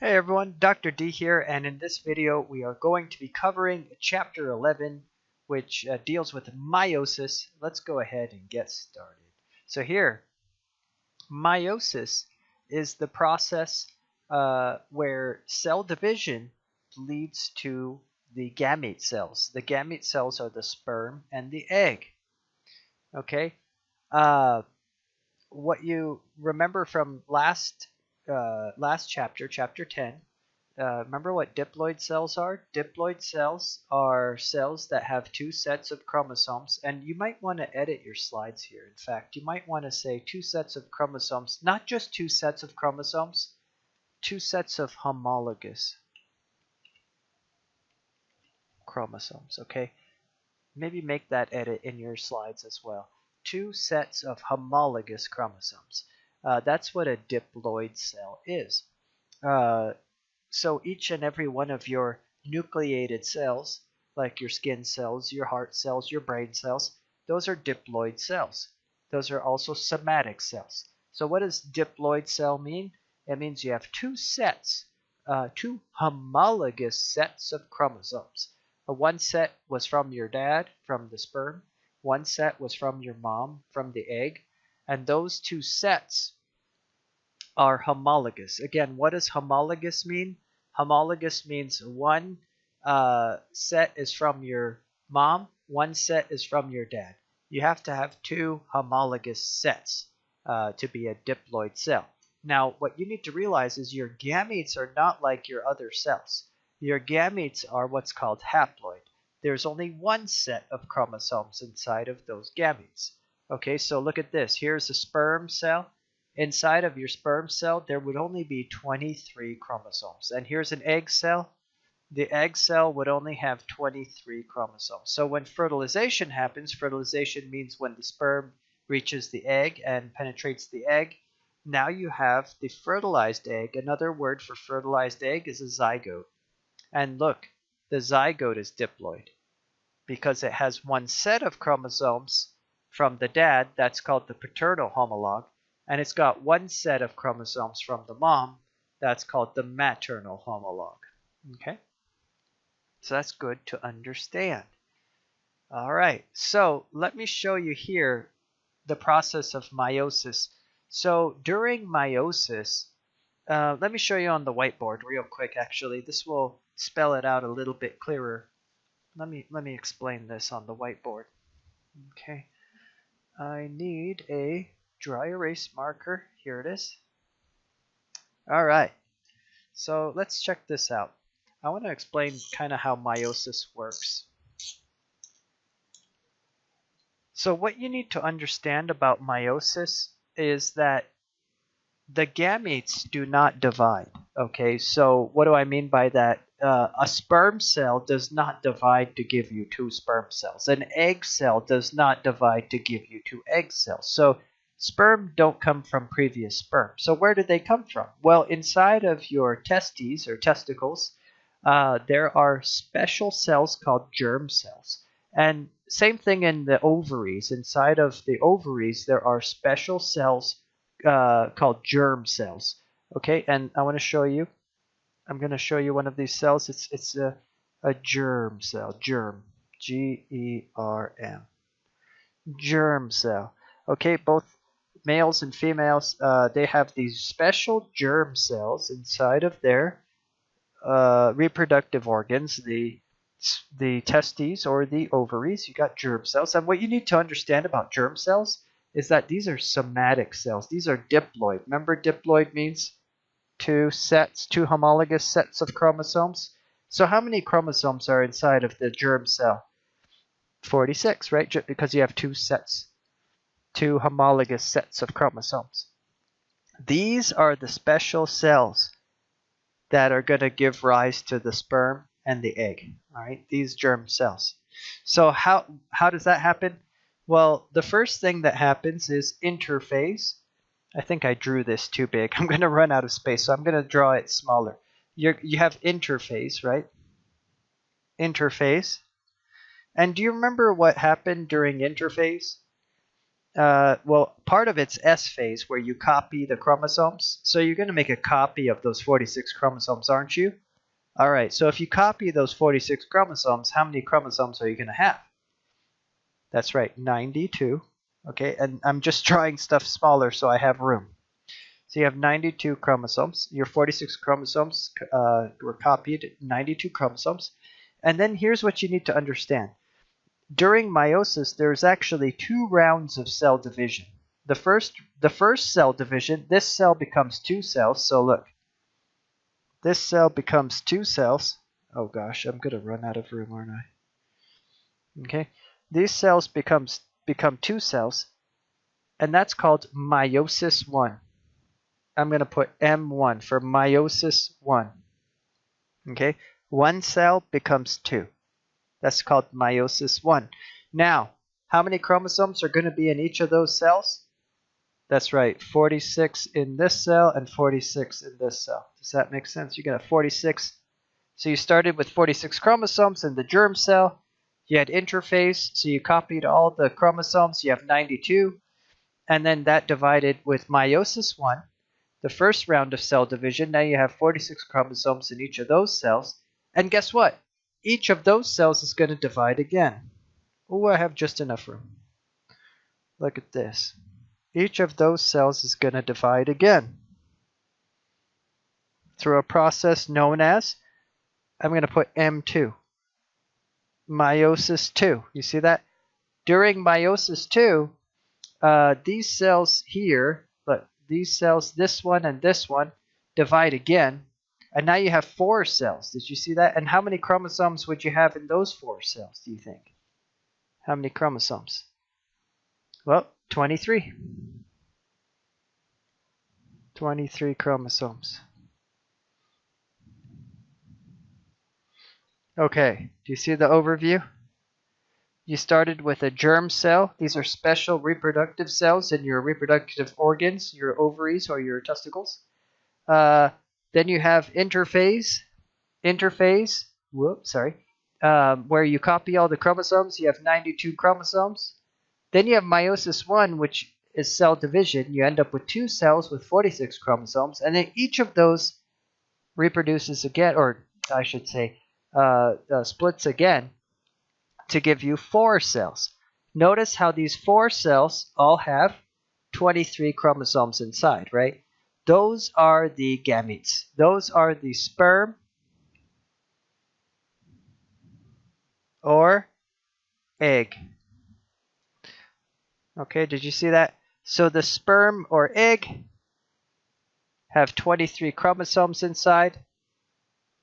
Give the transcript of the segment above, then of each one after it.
Hey everyone, Dr. D here, and in this video we are going to be covering Chapter 11, which deals with meiosis. Let's go ahead and get started. So here, meiosis is the process where cell division leads to the gamete cells. The gamete cells are the sperm and the egg. Okay, what you remember from last chapter, chapter 10, remember what diploid cells are? Diploid cells are cells that have two sets of chromosomes, and you might want to edit your slides here. In fact, you might want to say two sets of chromosomes, not just two sets of chromosomes, two sets of homologous chromosomes, okay? Maybe make that edit in your slides as well. Two sets of homologous chromosomes. That's what a diploid cell is. So each and every one of your nucleated cells, like your skin cells, your heart cells, your brain cells, those are diploid cells. Those are also somatic cells. So what does diploid cell mean? It means you have two sets, two homologous sets of chromosomes. One set was from your dad, from the sperm. One set was from your mom, from the egg. And those two sets are homologous. Again, what does homologous mean? Homologous means one set is from your mom, one set is from your dad. You have to have two homologous sets to be a diploid cell. Now, what you need to realize is your gametes are not like your other cells. Your gametes are what's called haploid. There's only one set of chromosomes inside of those gametes. Okay, so look at this. Here's a sperm cell. Inside of your sperm cell, there would only be 23 chromosomes. And here's an egg cell. The egg cell would only have 23 chromosomes. So when fertilization happens, fertilization means when the sperm reaches the egg and penetrates the egg, now you have the fertilized egg. Another word for fertilized egg is a zygote. And look, the zygote is diploid because it has one set of chromosomes from the dad. That's called the paternal homologue. And it's got one set of chromosomes from the mom. That's called the maternal homologue. Okay? So that's good to understand. All right. So let me show you here the process of meiosis. So during meiosis, let me show you on the whiteboard real quick, actually. This will spell it out a little bit clearer. Let me explain this on the whiteboard. Okay. I need a dry erase marker. Here it is. All right. So let's check this out. I want to explain kind of how meiosis works. So what you need to understand about meiosis is that the gametes do not divide. Okay, so what do I mean by that? A sperm cell does not divide to give you two sperm cells. An egg cell does not divide to give you two egg cells. So sperm don't come from previous sperm. So where did they come from? Well, inside of your testes or testicles, there are special cells called germ cells. And same thing in the ovaries. Inside of the ovaries, there are special cells called germ cells. Okay, and I want to show you. I'm going to show you one of these cells. It's a germ cell. Germ. G-E-R-M. Germ cell. Okay, both males and females, they have these special germ cells inside of their reproductive organs, the testes or the ovaries. You got germ cells. And what you need to understand about germ cells is that these are somatic cells. These are diploid. Remember, diploid means two homologous sets of chromosomes. So how many chromosomes are inside of the germ cell? 46, right? Because you have two homologous sets of chromosomes. These are the special cells that are going to give rise to the sperm and the egg. All right, these germ cells. So how does that happen? Well, the first thing that happens is interphase. I think I drew this too big. I'm going to run out of space, so I'm going to draw it smaller. You have interphase, right? Interphase. And do you remember what happened during interphase? well, part of it's S phase where you copy the chromosomes. So you're going to make a copy of those 46 chromosomes, aren't you? All right, so if you copy those 46 chromosomes, how many chromosomes are you going to have? That's right, 92. Okay, and I'm just drawing stuff smaller so I have room. So you have 92 chromosomes. Your 46 chromosomes were copied, 92 chromosomes. And then here's what you need to understand. During meiosis, there's actually 2 rounds of cell division. The first cell division, this cell becomes 2 cells. So look, this cell becomes 2 cells. Oh gosh, I'm going to run out of room, aren't I? Okay, these cells become 2 cells, and that's called meiosis 1. I'm going to put M1 for meiosis 1. Okay, 1 cell becomes 2. That's called meiosis 1. Now, how many chromosomes are going to be in each of those cells? That's right, 46 in this cell and 46 in this cell. Does that make sense? You got 46. So you started with 46 chromosomes in the germ cell. You had interphase, so you copied all the chromosomes. You have 92. And then that divided with meiosis 1, the first round of cell division. Now you have 46 chromosomes in each of those cells. And guess what? Each of those cells is going to divide again. Oh, I have just enough room. Look at this. Each of those cells is going to divide again through a process known as, I'm going to put M2, meiosis 2. You see that? During meiosis 2, these cells here, look, these cells, this one and this one, divide again. And now you have 4 cells. Did you see that? And how many chromosomes would you have in those 4 cells, do you think? How many chromosomes? Well, 23. 23 chromosomes. Okay, do you see the overview? You started with a germ cell. These are special reproductive cells in your reproductive organs, your ovaries or your testicles. Then you have interphase, where you copy all the chromosomes. You have 92 chromosomes. Then you have meiosis 1, which is cell division. You end up with 2 cells with 46 chromosomes. And then each of those reproduces again, or I should say, splits again to give you 4 cells. Notice how these 4 cells all have 23 chromosomes inside, right? Those are the gametes. Those are the sperm or egg. Okay, did you see that? So the sperm or egg have 23 chromosomes inside.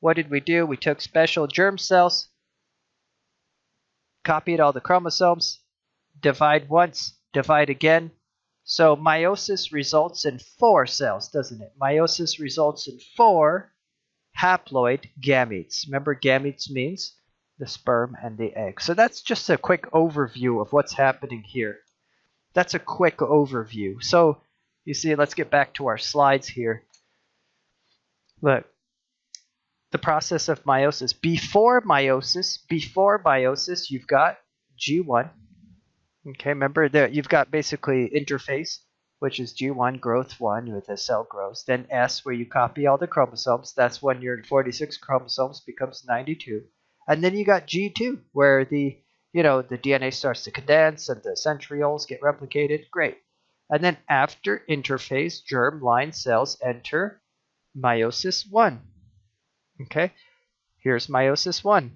What did we do? We took special germ cells, copied all the chromosomes, divide once, divide again. So meiosis results in 4 cells, doesn't it? Meiosis results in 4 haploid gametes. Remember, gametes means the sperm and the egg. So that's just a quick overview of what's happening here. That's a quick overview. So you see, let's get back to our slides here. Look, the process of meiosis. Before meiosis, you've got G1. Okay, remember that you've got basically interphase, which is G1, growth 1, where the cell grows. Then S, where you copy all the chromosomes. That's when your 46 chromosomes becomes 92. And then you got G2, where the DNA starts to condense and the centrioles get replicated. Great. And then after interphase, germ-line cells enter meiosis 1. Okay, here's meiosis 1.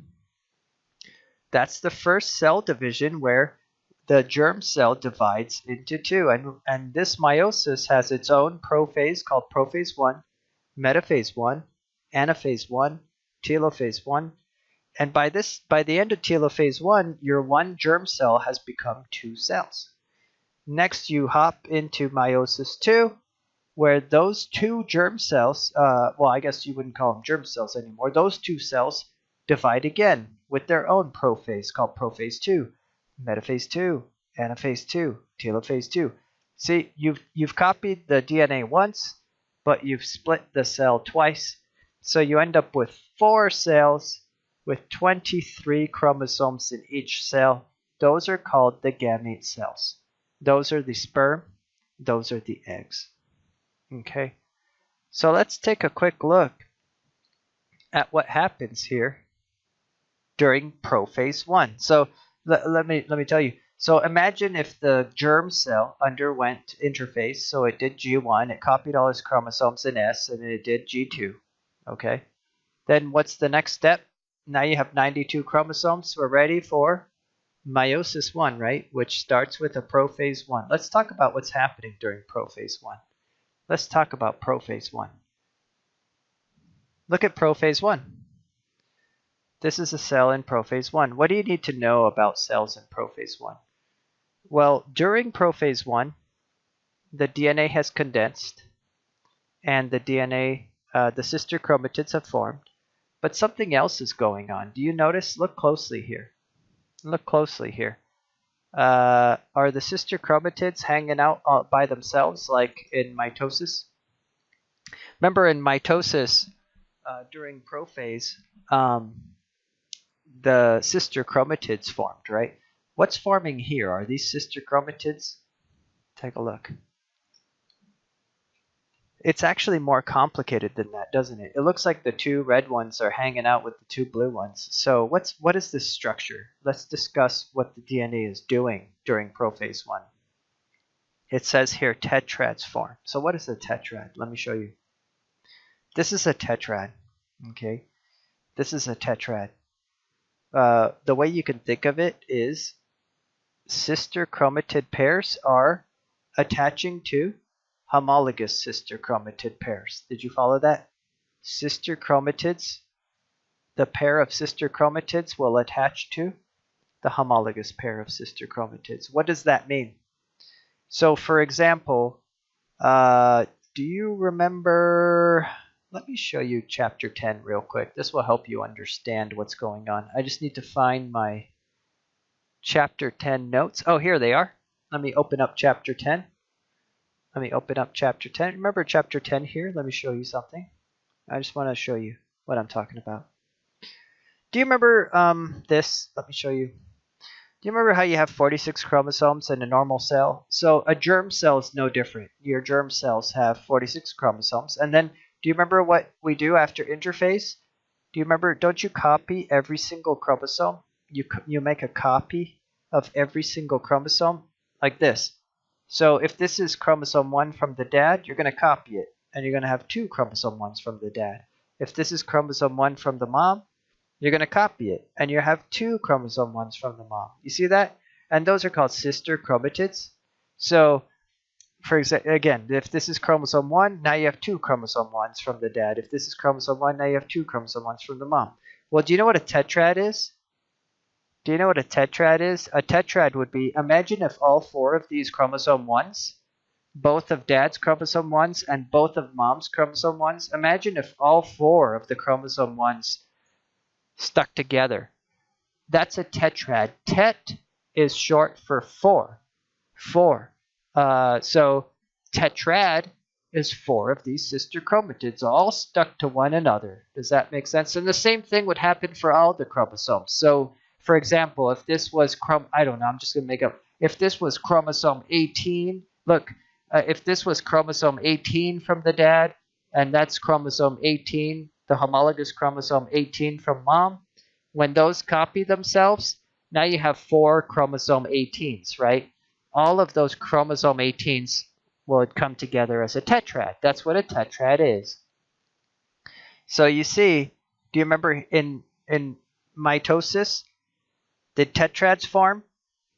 That's the first cell division where the germ cell divides into 2. And this meiosis has its own prophase called Prophase 1, Metaphase 1, Anaphase 1, Telophase 1. And by the end of Telophase 1, your 1 germ cell has become 2 cells. Next, you hop into meiosis 2, where those 2 germ cells, well, I guess you wouldn't call them germ cells anymore. Those 2 cells divide again with their own prophase called Prophase 2, Metaphase 2, Anaphase 2, Telophase 2. See, you've copied the DNA once, but you've split the cell twice. So you end up with 4 cells with 23 chromosomes in each cell. Those are called the gamete cells. Those are the sperm. Those are the eggs. Okay, so let's take a quick look at what happens here during prophase 1. So let me tell you. So imagine if the germ cell underwent interphase. So it did G1, it copied all its chromosomes in S, and then it did G2. Okay. Then what's the next step? Now you have 92 chromosomes. We're ready for meiosis 1, right? Which starts with a prophase 1. Let's talk about what's happening during prophase 1. Let's talk about prophase 1. Look at prophase 1. This is a cell in prophase 1. What do you need to know about cells in prophase 1? Well, during prophase 1, the DNA has condensed and the DNA, the sister chromatids have formed, but something else is going on. Do you notice? Look closely here. Look closely here. Are the sister chromatids hanging out by themselves like in mitosis? Remember in mitosis, during prophase, the sister chromatids formed, right? What's forming here? Are these sister chromatids? Take a look. It's actually more complicated than that, doesn't it? It looks like the two red ones are hanging out with the two blue ones. So what is this structure? Let's discuss what the DNA is doing during prophase 1. It says here tetrads form. So what is a tetrad? Let me show you. This is a tetrad. Okay, this is a tetrad. The way you can think of it is sister chromatid pairs are attaching to homologous sister chromatid pairs. Did you follow that? Sister chromatids, the pair of sister chromatids will attach to the homologous pair of sister chromatids. What does that mean? So for example, do you remember, let me show you chapter 10 real quick. This will help you understand what's going on. I just need to find my chapter 10 notes. Oh, here they are. Let me open up chapter 10. Let me open up chapter 10. Remember chapter 10 here? Let me show you something. I just want to show you what I'm talking about. Do you remember this? Let me show you. Do you remember how you have 46 chromosomes in a normal cell? So a germ cell is no different. Your germ cells have 46 chromosomes. And then do you remember what we do after interphase? Do you remember, don't you copy every single chromosome? You make a copy of every single chromosome like this. So if this is chromosome 1 from the dad, you're going to copy it. And you're going to have 2 chromosome 1s from the dad. If this is chromosome 1 from the mom, you're going to copy it. And you have 2 chromosome 1s from the mom. You see that? And those are called sister chromatids. So for example, again, if this is chromosome 1, now you have 2 chromosome 1s from the dad. If this is chromosome 1, now you have 2 chromosome 1s from the mom. Well, do you know what a tetrad is? Do you know what a tetrad is? A tetrad would be, imagine if all 4 of these chromosome 1s, both of dad's chromosome 1s and both of mom's chromosome 1s, imagine if all 4 of the chromosome 1s stuck together. That's a tetrad. Tet is short for 4. 4. So tetrad is 4 of these sister chromatids all stuck to one another. Does that make sense? And the same thing would happen for all the chromosomes. So for example, if this was I don't know, I'm just going to make up. If this was chromosome 18, look, if this was chromosome 18 from the dad, and that's chromosome 18, the homologous chromosome 18 from mom, when those copy themselves, now you have 4 chromosome 18s, right? All of those chromosome 18s will come together as a tetrad. That's what a tetrad is. So you see, do you remember in mitosis, did tetrads form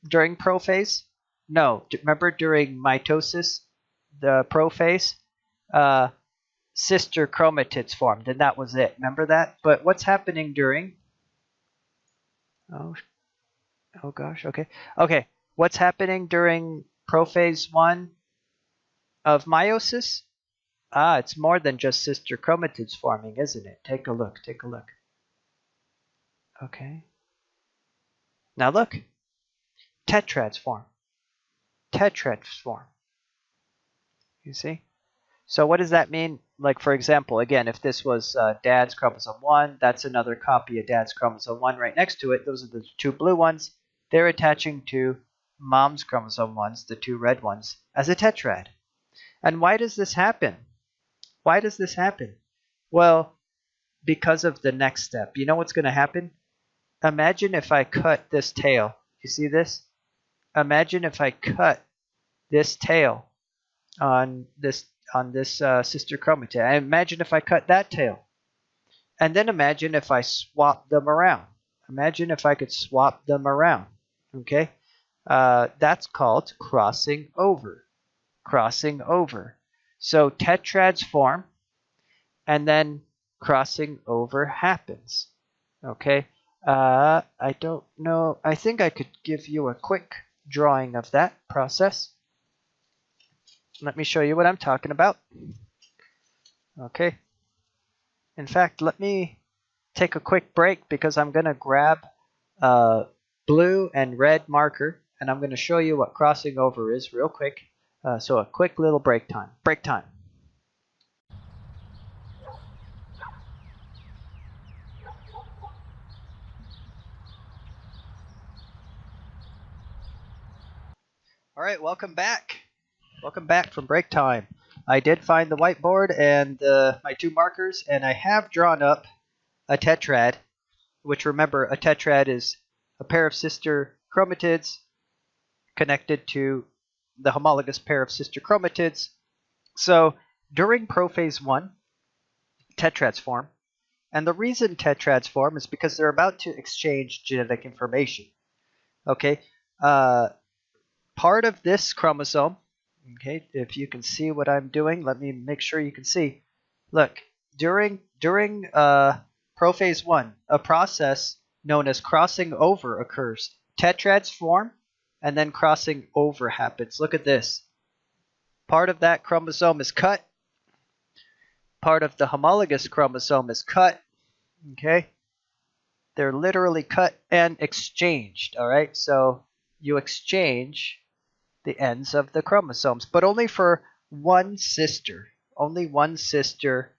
during prophase? No. Remember during mitosis, the prophase, sister chromatids formed, and that was it. Remember that? But what's happening during? Oh gosh. Okay. Okay. What's happening during prophase 1 of meiosis? It's more than just sister chromatids forming, isn't it? Take a look. Take a look. Okay. Now look. Tetrads form. Tetrads form. You see? So what does that mean? Like, for example, again, if this was dad's chromosome 1, that's another copy of dad's chromosome 1 right next to it. Those are the 2 blue ones. They're attaching to mom's chromosome ones, the 2 red ones, as a tetrad. And why does this happen? Why does this happen? Well, because of the next step. You know what's going to happen? Imagine if I cut this tail. You see this? Imagine if I cut this tail on this sister chromatid. And imagine if I cut that tail. And then imagine if I swap them around. Imagine if I could swap them around. Okay? That's called crossing over. Crossing over. So tetrads form, and then crossing over happens. Okay? I don't know. I think I could give you a quick drawing of that process. Let me show you what I'm talking about. Okay. In fact, let me take a quick break because I'm going to grab a blue and red marker, and I'm going to show you what crossing over is real quick. So a quick little break time. Break time. All right, welcome back. Welcome back from break time. I did find the whiteboard and my 2 markers, and I have drawn up a tetrad, which, remember, a tetrad is a pair of sister chromatids connected to the homologous pair of sister chromatids. So during prophase 1, tetrads form. And the reason tetrads form is because they're about to exchange genetic information. Okay? Part of this chromosome, okay, if you can see what I'm doing, let me make sure you can see. Look, during prophase 1, a process known as crossing over occurs. Tetrads form, and then crossing over happens. Look at this. Part of that chromosome is cut. Part of the homologous chromosome is cut. Okay? They're literally cut and exchanged. All right? So you exchange the ends of the chromosomes, but only for one sister. Only one sister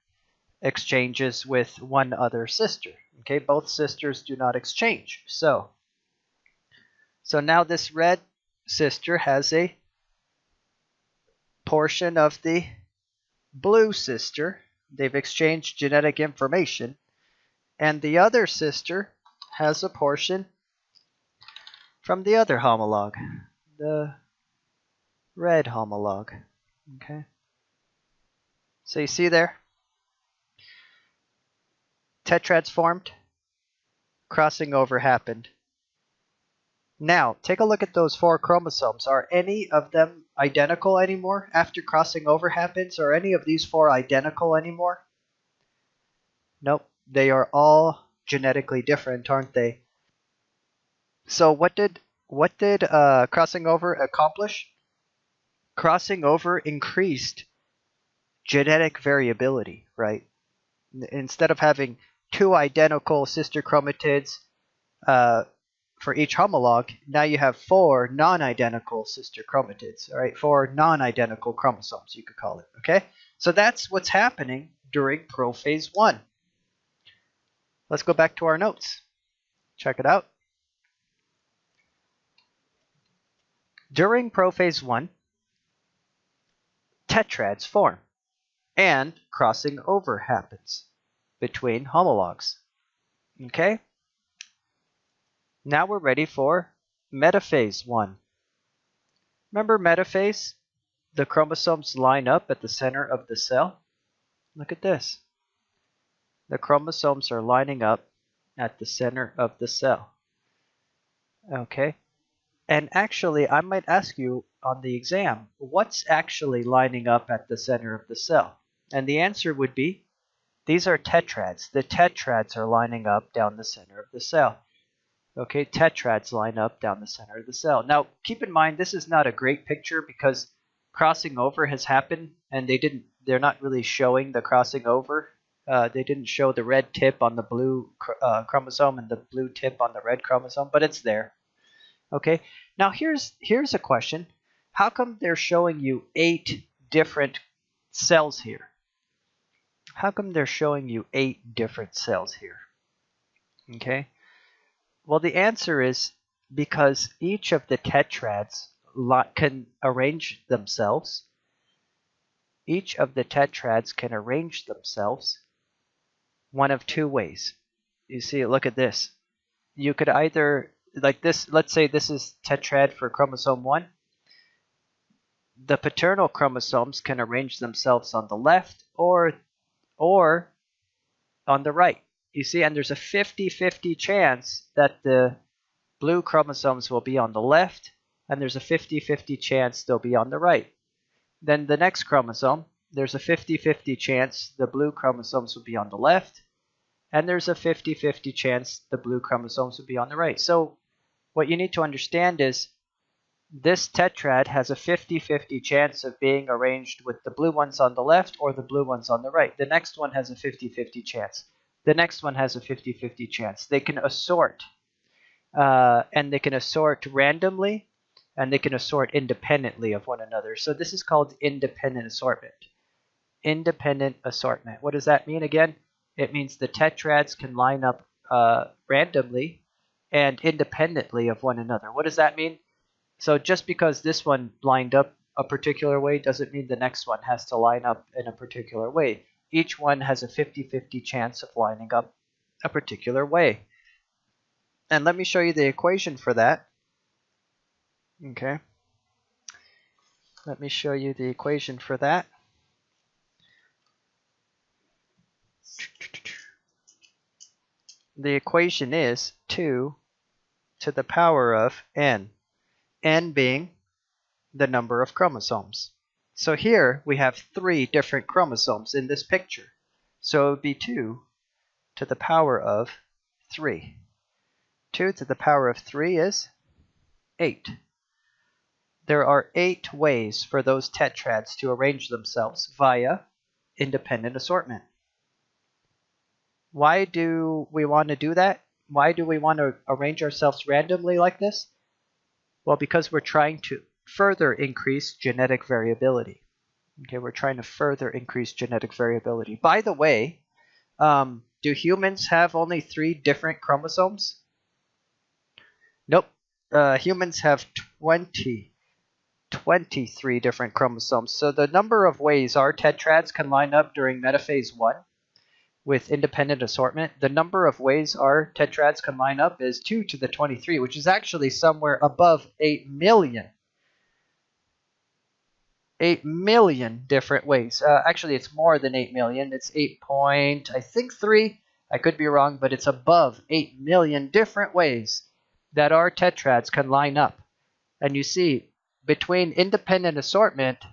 exchanges with one other sister. Okay? Both sisters do not exchange. So now this red sister has a portion of the blue sister. They've exchanged genetic information. And the other sister has a portion from the other homolog, the red homolog. Okay? So you see there? Tetrads formed. Crossing over happened. Now, take a look at those 4 chromosomes. Are any of them identical anymore after crossing over happens? Are any of these 4 identical anymore? Nope. They are all genetically different, aren't they? So what did crossing over accomplish? Crossing over increased genetic variability, right? Instead of having 2 identical sister chromatids for each homolog, now you have 4 non-identical sister chromatids, all right? 4 non-identical chromosomes, you could call it, okay? So that's what's happening during prophase 1. Let's go back to our notes. Check it out. During prophase 1, tetrads form, and crossing over happens between homologs. Okay? Now we're ready for metaphase 1. Remember metaphase? The chromosomes line up at the center of the cell. Look at this. The chromosomes are lining up at the center of the cell. Okay? And actually, I might ask you on the exam, what's actually lining up at the center of the cell? And the answer would be, these are tetrads. The tetrads are lining up down the center of the cell. Okay, tetrads line up down the center of the cell. Now, keep in mind, this is not a great picture because crossing over has happened, and they're not really showing the crossing over. They didn't show the red tip on the blue chromosome and the blue tip on the red chromosome, but it's there. Okay, now here's a question. How come they're showing you 8 different cells here? How come they're showing you 8 different cells here? Okay, well, the answer is because each of the tetrads can arrange themselves. Each of the tetrads can arrange themselves one of two ways. You see, look at this. You could either, like this, let's say this is tetrad for chromosome 1. The paternal chromosomes can arrange themselves on the left or on the right. You see, and there's a 50-50 chance that the blue chromosomes will be on the left, and there's a 50-50 chance they'll be on the right. Then the next chromosome, there's a 50-50 chance the blue chromosomes will be on the left, and there's a 50-50 chance the blue chromosomes will be on the right. So what you need to understand is this tetrad has a 50-50 chance of being arranged with the blue ones on the left or the blue ones on the right. The next one has a 50-50 chance. The next one has a 50-50 chance. They can assort, and they can assort randomly, and they can assort independently of one another. So this is called independent assortment. Independent assortment. What does that mean again? It means the tetrads can line up randomly and independently of one another. What does that mean? So just because this one lined up a particular way doesn't mean the next one has to line up in a particular way. Each one has a 50-50 chance of lining up a particular way. And let me show you the equation for that. Okay. Let me show you the equation for that. The equation is 2 to the power of n. N being the number of chromosomes. So here we have 3 different chromosomes in this picture. So it would be 2 to the power of 3. 2 to the power of 3 is 8. There are 8 ways for those tetrads to arrange themselves via independent assortment. Why do we want to do that? Why do we want to arrange ourselves randomly like this? Well, because we're trying to further increase genetic variability. Okay, we're trying to further increase genetic variability. By the way, do humans have only 3 different chromosomes? Nope. Humans have 23 different chromosomes. So the number of ways our tetrads can line up during metaphase 1 with independent assortment, the number of ways our tetrads can line up is 2 to the 23, which is actually somewhere above 8 million. 8 million different ways. Actually, it's more than 8 million. It's 8 point, I think 3. I could be wrong, but it's above 8 million different ways that our tetrads can line up. And you see, between independent assortment,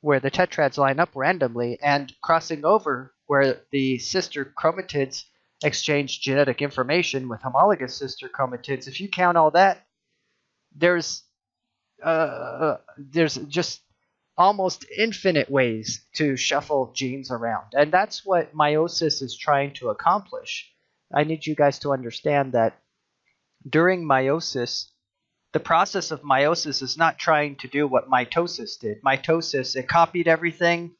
where the tetrads line up randomly, and crossing over, where the sister chromatids exchange genetic information with homologous sister chromatids, if you count all that, there's just almost infinite ways to shuffle genes around. And that's what meiosis is trying to accomplish. I need you guys to understand that during meiosis, the process of meiosis is not trying to do what mitosis did. Mitosis, it copied everything,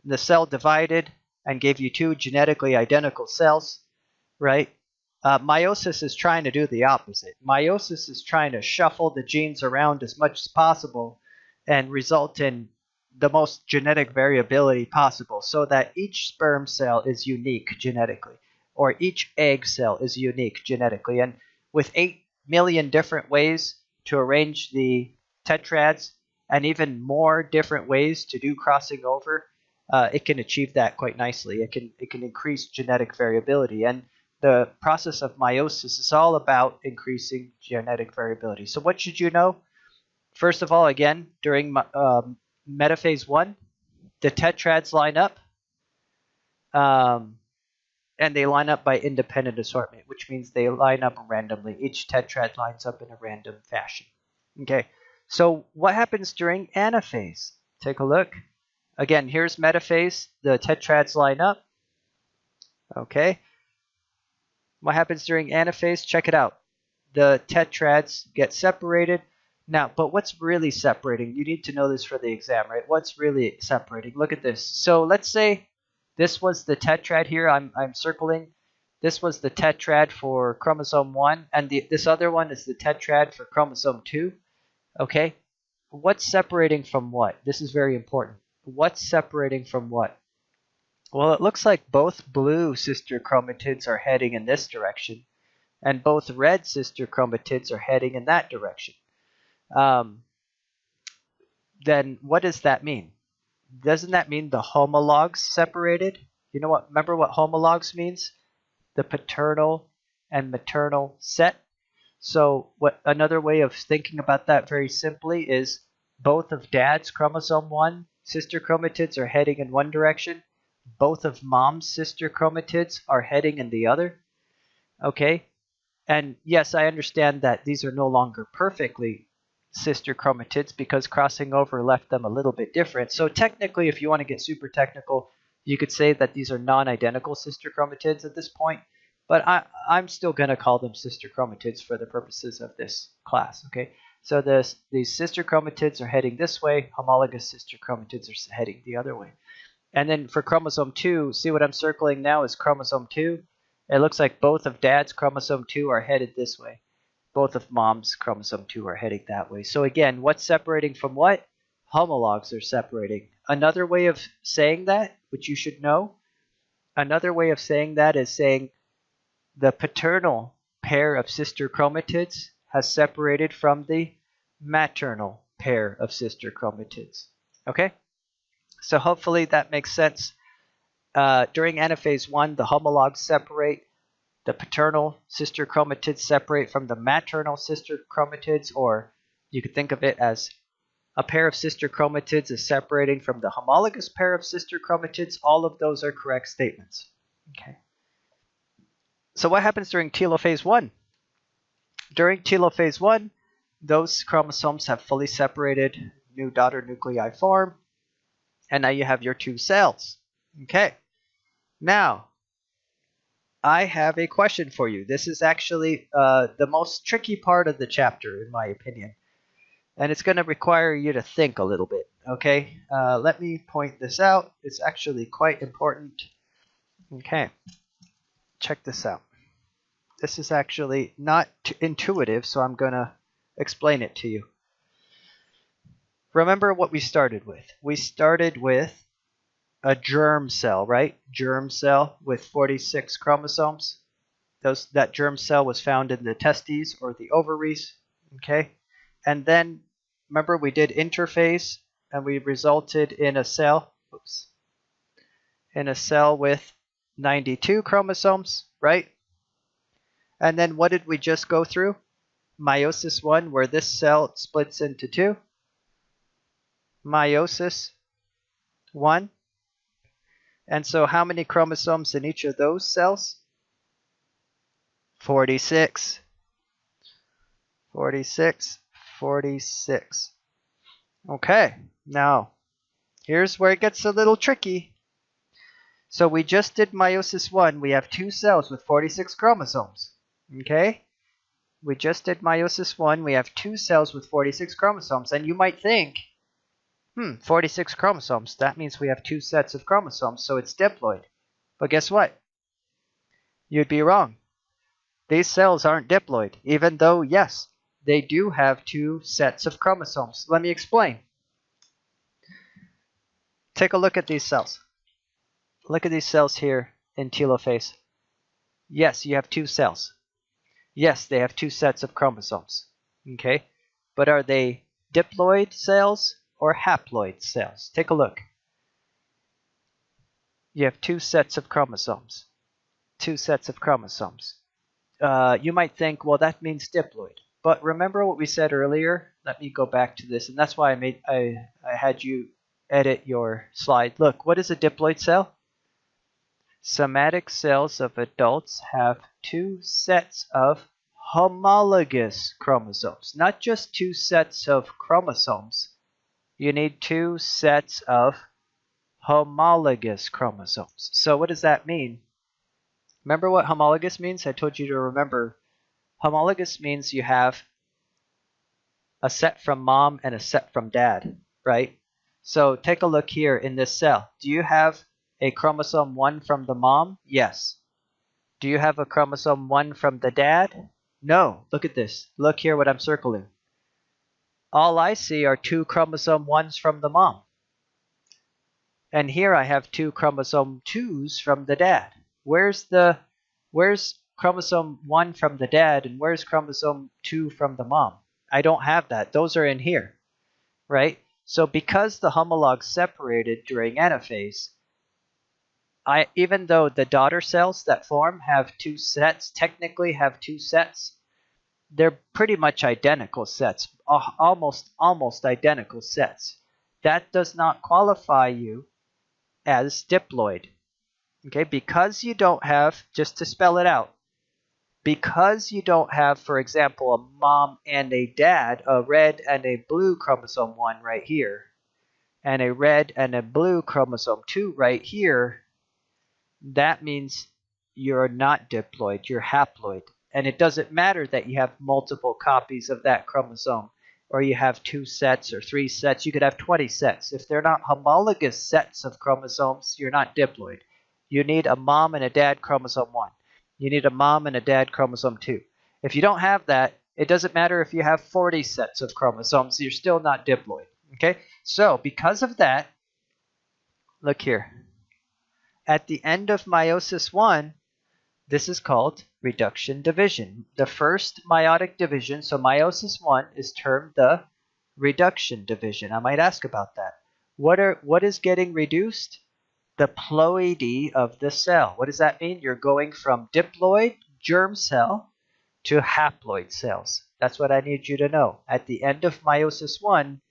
the cell divided, and gave you 2 genetically identical cells, right? Meiosis is trying to do the opposite. Meiosis is trying to shuffle the genes around as much as possible and result in the most genetic variability possible so that each sperm cell is unique genetically, or each egg cell is unique genetically. And with 8 million different ways to arrange the tetrads and even more different ways to do crossing over, it can achieve that quite nicely. It can increase genetic variability. And the process of meiosis is all about increasing genetic variability. So what should you know? First of all, again, during metaphase 1, the tetrads line up, and they line up by independent assortment, which means they line up randomly. Each tetrad lines up in a random fashion. Okay, so what happens during anaphase? Take a look. Again, here's metaphase. The tetrads line up. Okay. What happens during anaphase? Check it out. The tetrads get separated. Now, but what's really separating? You need to know this for the exam, right? What's really separating? Look at this. So let's say this was the tetrad here I'm circling. This was the tetrad for chromosome 1, and this other one is the tetrad for chromosome 2. Okay? What's separating from what? This is very important. What's separating from what? Well, it looks like both blue sister chromatids are heading in this direction, and both red sister chromatids are heading in that direction. Then what does that mean? Doesn't that mean the homologs separated? You know what? Remember what homologs means? The paternal and maternal set. So what another way of thinking about that very simply is both of dad's chromosome 1 sister chromatids are heading in one direction. Both of mom's sister chromatids are heading in the other. Okay? And yes, I understand that these are no longer perfectly sister chromatids because crossing over left them a little bit different. So technically, if you want to get super technical, you could say that these are non-identical sister chromatids at this point, but I'm still going to call them sister chromatids for the purposes of this class, okay? So these sister chromatids are heading this way, homologous sister chromatids are heading the other way. And then for chromosome 2, see what I'm circling now is chromosome 2. It looks like both of dad's chromosome 2 are headed this way. Both of mom's chromosome 2 are heading that way. So again, what's separating from what? Homologs are separating. Another way of saying that, which you should know, another way of saying that is saying the paternal pair of sister chromatids has separated from the maternal pair of sister chromatids. Okay? So hopefully that makes sense. During Anaphase 1, the homologs separate. The paternal sister chromatids separate from the maternal sister chromatids, or you could think of it as a pair of sister chromatids is separating from the homologous pair of sister chromatids. All of those are correct statements. Okay. So what happens during telophase 1? During telophase 1, those chromosomes have fully separated, new daughter nuclei form, and now you have your two cells. Okay. Now, I have a question for you. This is actually the most tricky part of the chapter, in my opinion. And it's going to require you to think a little bit, okay? Let me point this out. It's actually quite important. Okay, check this out. This is actually not intuitive, so I'm going to explain it to you. Remember what we started with. We started with a germ cell, right? Germ cell with 46 chromosomes. That germ cell was found in the testes or the ovaries, okay? And then, remember we did interphase and we resulted in a cell, in a cell with 92 chromosomes, right? And then what did we just go through? Meiosis 1, where this cell splits into 2. Meiosis 1. And so how many chromosomes in each of those cells? 46. 46. 46. Okay, now here's where it gets a little tricky. So we just did meiosis 1. We have two cells with 46 chromosomes. Okay? We just did meiosis 1. We have two cells with 46 chromosomes. And you might think, 46 chromosomes. That means we have two sets of chromosomes, so it's diploid. But guess what? You'd be wrong. These cells aren't diploid, even though, yes, they do have two sets of chromosomes. Let me explain. Take a look at these cells. Look at these cells here in telophase. Yes, you have two cells. Yes, they have two sets of chromosomes. Okay? But are they diploid cells or haploid cells? Take a look. You have two sets of chromosomes. Two sets of chromosomes. You might think, well, that means diploid. But remember what we said earlier? Let me go back to this, and that's why I had you edit your slide. Look, what is a diploid cell? Somatic cells of adults have two sets of homologous chromosomes. Not just two sets of chromosomes. You need two sets of homologous chromosomes. So what does that mean? Remember what homologous means? I told you to remember. Homologous means you have a set from mom and a set from dad, right? So take a look here in this cell. Do you have a chromosome 1 from the mom? Yes. Do you have a chromosome 1 from the dad? No. Look at this. Look here what I'm circling. All I see are 2 chromosome 1s from the mom. And here I have 2 chromosome 2s from the dad. Where's chromosome 1 from the dad and where's chromosome 2 from the mom? I don't have that. Those are in here, right? So because the homologs separated during anaphase, even though the daughter cells that form have 2 sets, technically have 2 sets, they're pretty much identical sets, almost identical sets. That does not qualify you as diploid. Okay, because you don't have, just to spell it out, because you don't have, for example, a mom and a dad, a red and a blue chromosome 1 right here, and a red and a blue chromosome 2 right here, that means you're not diploid, you're haploid. And it doesn't matter that you have multiple copies of that chromosome, or you have 2 sets or 3 sets. You could have 20 sets. If they're not homologous sets of chromosomes, you're not diploid. You need a mom and a dad chromosome 1. You need a mom and a dad chromosome 2. If you don't have that, it doesn't matter if you have 40 sets of chromosomes, you're still not diploid. Okay? So, because of that, look here. At the end of meiosis 1, this is called reduction division. The first meiotic division, so meiosis 1, is termed the reduction division. I might ask about that. What is getting reduced? The ploidy of the cell. What does that mean? You're going from diploid germ cell to haploid cells. That's what I need you to know. At the end of meiosis 1,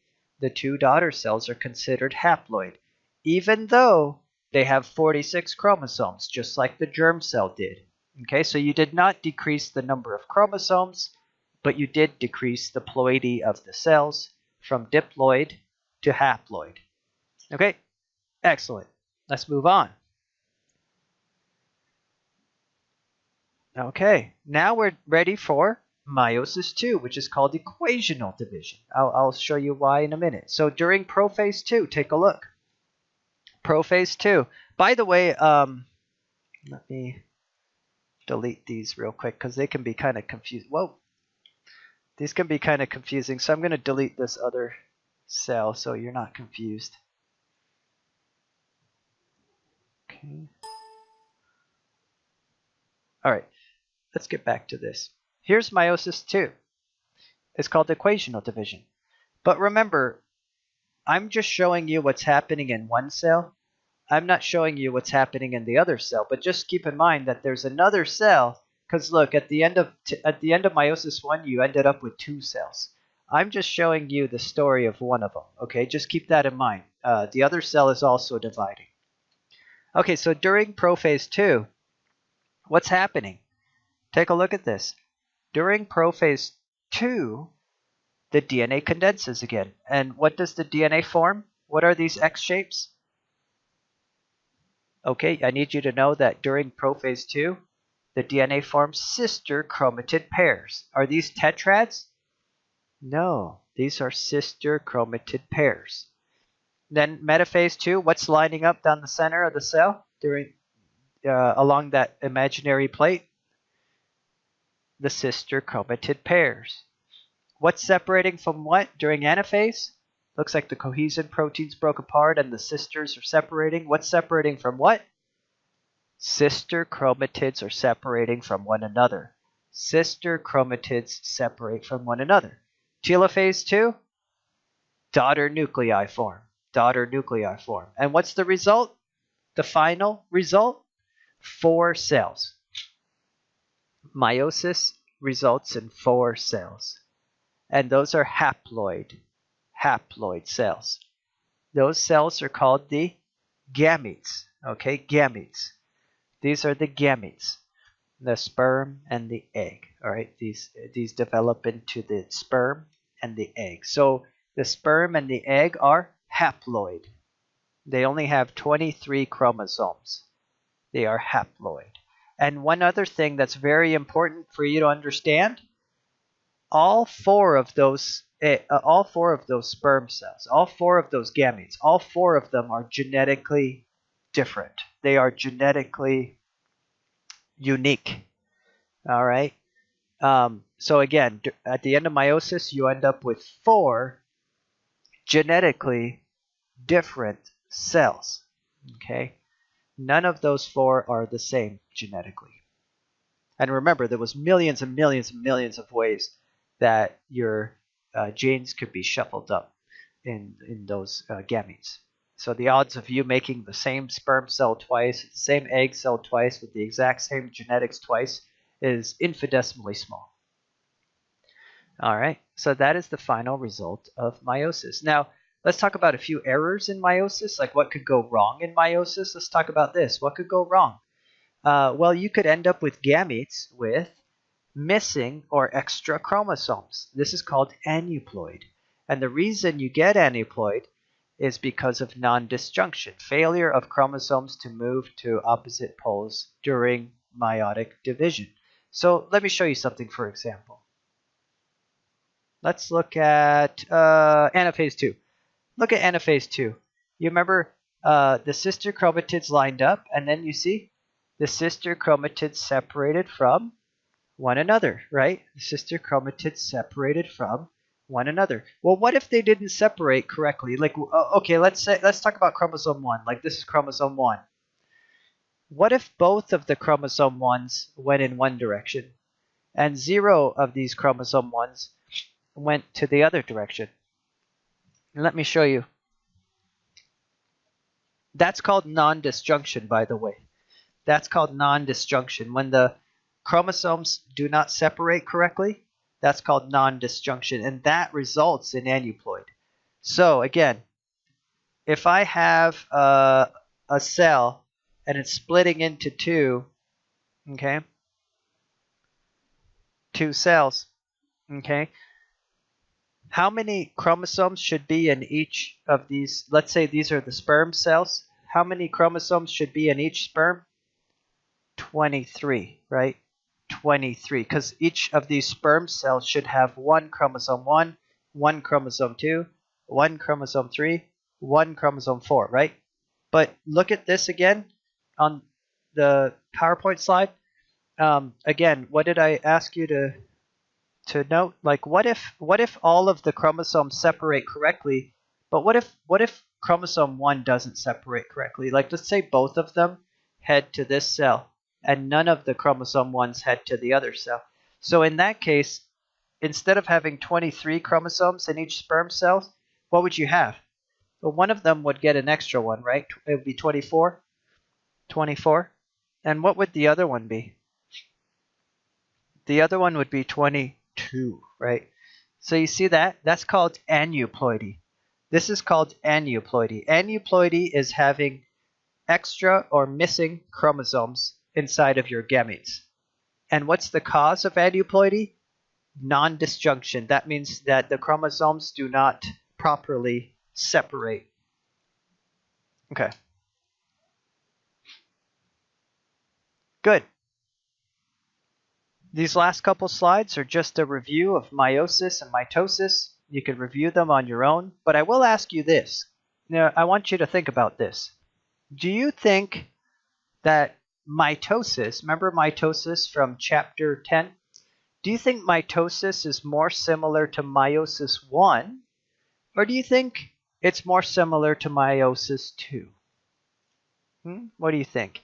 the 2 daughter cells are considered haploid, even though they have 46 chromosomes, just like the germ cell did. Okay, so you did not decrease the number of chromosomes, but you did decrease the ploidy of the cells from diploid to haploid. Okay, excellent. Let's move on. Okay, now we're ready for meiosis 2, which is called equational division. I'll show you why in a minute. So during prophase 2, take a look. Prophase 2. By the way, let me delete these real quick because they can be kind of confusing. Whoa. These can be kind of confusing, so I'm going to delete this other cell so you're not confused. Okay. All right, let's get back to this. Here's meiosis 2. It's called equational division. But remember, I'm just showing you what's happening in one cell. I'm not showing you what's happening in the other cell, but just keep in mind that there's another cell, because look, at the end of meiosis 1, you ended up with 2 cells. I'm just showing you the story of one of them, okay? Just keep that in mind. The other cell is also dividing. Okay, so during prophase 2, what's happening? Take a look at this. During prophase 2, the DNA condenses again. And what does the DNA form? What are these X shapes? Okay, I need you to know that during prophase 2, the DNA forms sister chromatid pairs. Are these tetrads? No, these are sister chromatid pairs. Then metaphase 2, what's lining up down the center of the cell along that imaginary plate? The sister chromatid pairs. What's separating from what during anaphase? Looks like the cohesin proteins broke apart and the sisters are separating. What's separating from what? Sister chromatids are separating from one another. Sister chromatids separate from one another. Telophase 2? Daughter nuclei form. Daughter nuclei form. And what's the result? The final result? 4 cells. Meiosis results in 4 cells. And those are haploid cells. Those cells are called the gametes. Okay, gametes. These are the gametes, the sperm and the egg. All right, these develop into the sperm and the egg. So the sperm and the egg are haploid. They only have 23 chromosomes. They are haploid. And one other thing that's very important for you to understand, all four of those sperm cells, all 4 of those gametes, all 4 of them are genetically different. They are genetically unique. All right. So again, at the end of meiosis, you end up with 4 genetically different cells. Okay. None of those 4 are the same genetically. And remember, there was millions and millions and millions of ways that your genes could be shuffled up in those gametes. So the odds of you making the same sperm cell twice, the same egg cell twice, with the exact same genetics twice is infinitesimally small. All right, so that is the final result of meiosis. Now, let's talk about a few errors in meiosis, like what could go wrong in meiosis. Let's talk about this. What could go wrong? Well, you could end up with gametes with missing or extra chromosomes. This is called aneuploid. And the reason you get aneuploid is because of nondisjunction, failure of chromosomes to move to opposite poles during meiotic division. So let me show you something, for example. Let's look at Anaphase 2. Look at Anaphase 2. You remember the sister chromatids lined up, and then you see the sister chromatids separated from one another, right? The sister chromatids separated from one another. Well, what if they didn't separate correctly? Like, okay, let's talk about chromosome 1. Like, this is chromosome 1. What if both of the chromosome 1s went in one direction, and 0 of these chromosome 1s went to the other direction? Let me show you. That's called nondisjunction, by the way. That's called nondisjunction. When the chromosomes do not separate correctly, that's called nondisjunction, and that results in aneuploid. So again, if I have a cell and it's splitting into 2, okay, 2 cells, okay, how many chromosomes should be in each of these? Let's say these are the sperm cells. How many chromosomes should be in each sperm? 23, right? 23, because each of these sperm cells should have 1 chromosome 1, 1 chromosome 2, 1 chromosome 3, 1 chromosome 4, right? But look at this again on the PowerPoint slide. Again, what did I ask you to note? Like, what if all of the chromosomes separate correctly, but what if chromosome 1 doesn't separate correctly? Like, let's say both of them head to this cell, and none of the chromosome 1s head to the other cell. So in that case, instead of having 23 chromosomes in each sperm cell, what would you have? Well, one of them would get an extra one, right? It would be 24. 24. And what would the other one be? The other one would be 22, right? So you see that? That's called aneuploidy. This is called aneuploidy. Aneuploidy is having extra or missing chromosomes inside of your gametes. And what's the cause of aneuploidy? Nondisjunction. That means that the chromosomes do not properly separate. Okay. Good. These last couple slides are just a review of meiosis and mitosis. You can review them on your own, but I will ask you this. Now, I want you to think about this. Do you think that mitosis, remember mitosis from chapter 10? Do you think mitosis is more similar to meiosis 1, or do you think it's more similar to meiosis 2? What do you think?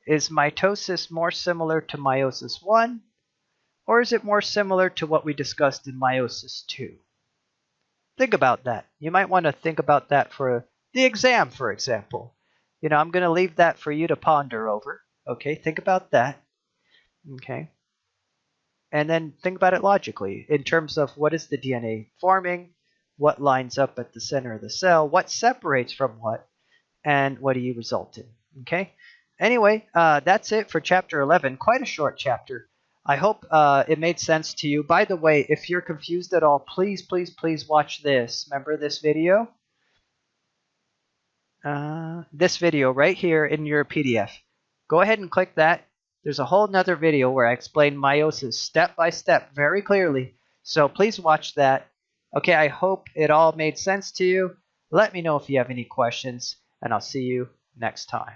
Is mitosis more similar to meiosis 1, or is it more similar to what we discussed in meiosis 2? Think about that. You might want to think about that for the exam, for example. You know, I'm going to leave that for you to ponder over. Okay, think about that. Okay. And then think about it logically in terms of what is the DNA forming, what lines up at the center of the cell, what separates from what, and what do you result in. Okay. Anyway, that's it for chapter 11. Quite a short chapter. I hope it made sense to you. By the way, if you're confused at all, please, please, please watch this. Remember this video? This video right here in your PDF. Go ahead and click that. There's a whole nother video where I explain meiosis step by step very clearly. So please watch that. Okay, I hope it all made sense to you. Let me know if you have any questions, and I'll see you next time.